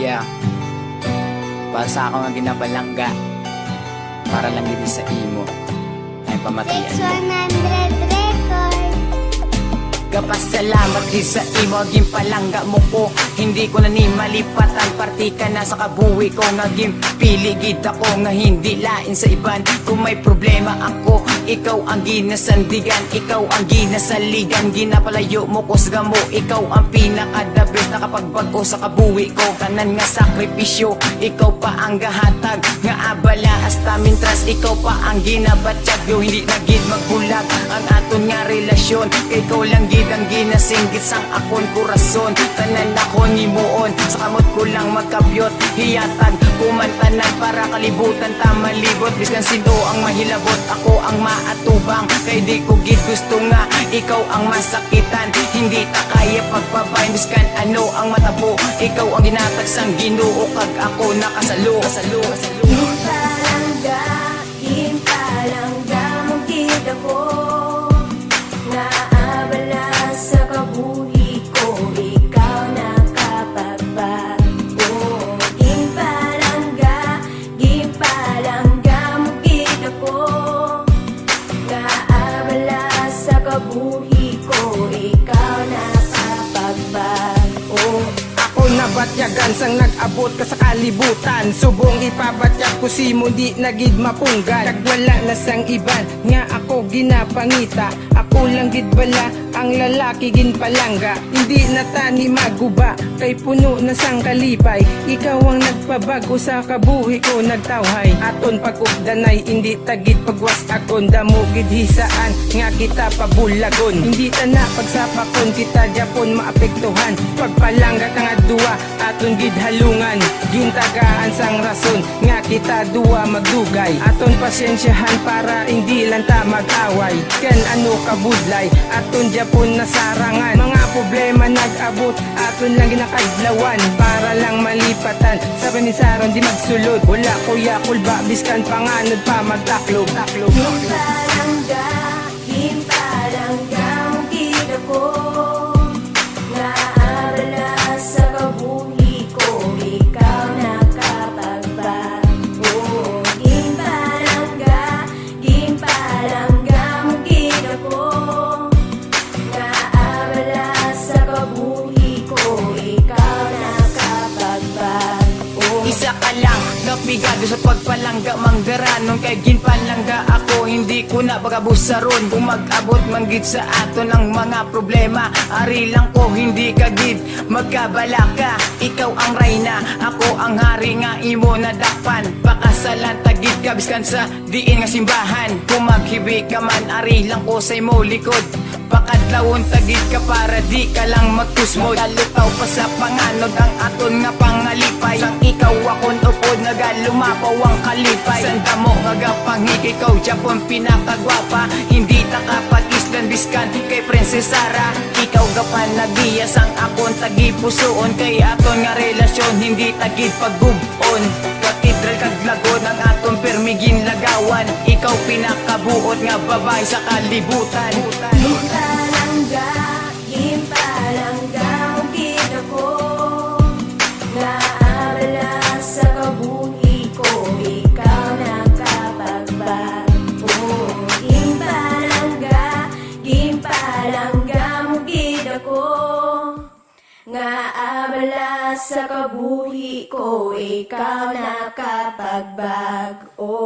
Yeah. Para sa ako nga ginapalangga. Para lang dito sa imo. Ay pamatian. 600 record. Kapasalamat di sa imo, aging palangga mo ko. Hindi ko na ni malipatan, parti ka na sa kabuhi ko. Ngaging piligid ako nga hindi lain sa iban. Kung may problema ako, ikaw ang ginasandigan. Ikaw ang ginasaligan, ginapalayo mo ko sa gamo. Ikaw ang pinakadabit na kapagbago sa kabuhi ko. Tanan nga sakripisyo, ikaw pa ang gahatag. Nga abala hasta mintras, ikaw pa ang ginabatsyag. Yo hindi nagid magbulag ang aton nga relasyon. Kay ikaw lang gid ang ginasinggit sang akon kurason. Tanan ako ni muon, sa kamot ko lang magkabyot. Hiyatag kumantanan para kalibutan ta malibot. Biskan sino ang mahilabot, ako ang maatubang. Kay di ko gid gusto nga ikaw ang masakitan. Hindi ta kaya pagpabayan, biskan ano ang matabo. Ikaw ang ginatag sang Ginoo, kag ako nakasalo. Impalangga, impalangga mong gid ako. Naabala sa kabuhi ko, ikaw nakapagbago. Impalangga, impalangga mong gid ako. Naabala sa kabuhi ko, ikaw nakapagbago. Ako nabatyagan sang nag-abot ka sa kalibutan. Subong ipabatyag ko si mo di nagid mapunggan. Nagwala na sang iban nga ako ginapangita. Ako lang gid bala ang lalaki ginpalangga. Hindi na tani maguba kay puno na sang kalipay. Ikaw ang nagpabago sa kabuhi ko nagtawhay. Aton pag-updanay hindi tagid pagwas akon. Damo gid hisaan nga kita pabulagon. Hindi ta na pagsapakon kita Japon maapektuhan. Pagpalangga ka nga duwa aton gid halungan. Gintagaan sang rason nga kita duwa magdugay. Aton pasyensyahan para hindi lang ta mag-away. Ken ano kabudlay aton Japon na sarangan. Mga problema nag-abot aton lang ginakadlawan. Para lang malipatan sa panisaron di magsulod. Wala kuya kulba biskan panganod pa magtaklog. Impalangga, impalangga mong gid ako. Naabala sa kabuhi ko, ikaw nakapagbago. Impalangga, impalangga mong gid ako. Naabala sa kabuhi ko, ikaw nakapagbago. Isa ka lang napigado sa pagpalangga manggaranon. Kay ginpalangga ako, hindi ko na pagabusaron. Kung mag-abot manggid sa aton ang mga problema, ari lang ko hindi kagid magkabala ka. Ikaw ang reyna, ako ang hari nga imo nadakpan. Pakasalan tagid ka biskan sa diin nga simbahan. Kung maghibi ka man, ari lang ko sa imo likod. Pakadlawon tagid ka para di ka lang magtusmod. Kalutaw pa sa panganod ang aton nga pangalipay. Sang ikaw akon upod nagalumapaw ang kalipay. Sanda mo ngagapangig ikaw Japon pinakagwapa. Hindi ta kapag-islan biskan kay Princess Sarah. Ikaw gapan nagiya sang akon tagipusoon. Kay aton nga relasyon hindi tagid paggubon. Katidral kag lagon ang aton permigin lagawan. Ikaw pinakabuot nga babay sa kalibutan. Impalangga, impalangga mong gid ako. Naabala sa kabuhi ko, ikaw nakapagbago. Impalangga, impalangga mong gid ako. Naabala sa kabuhi ko, ikaw nakapagbago.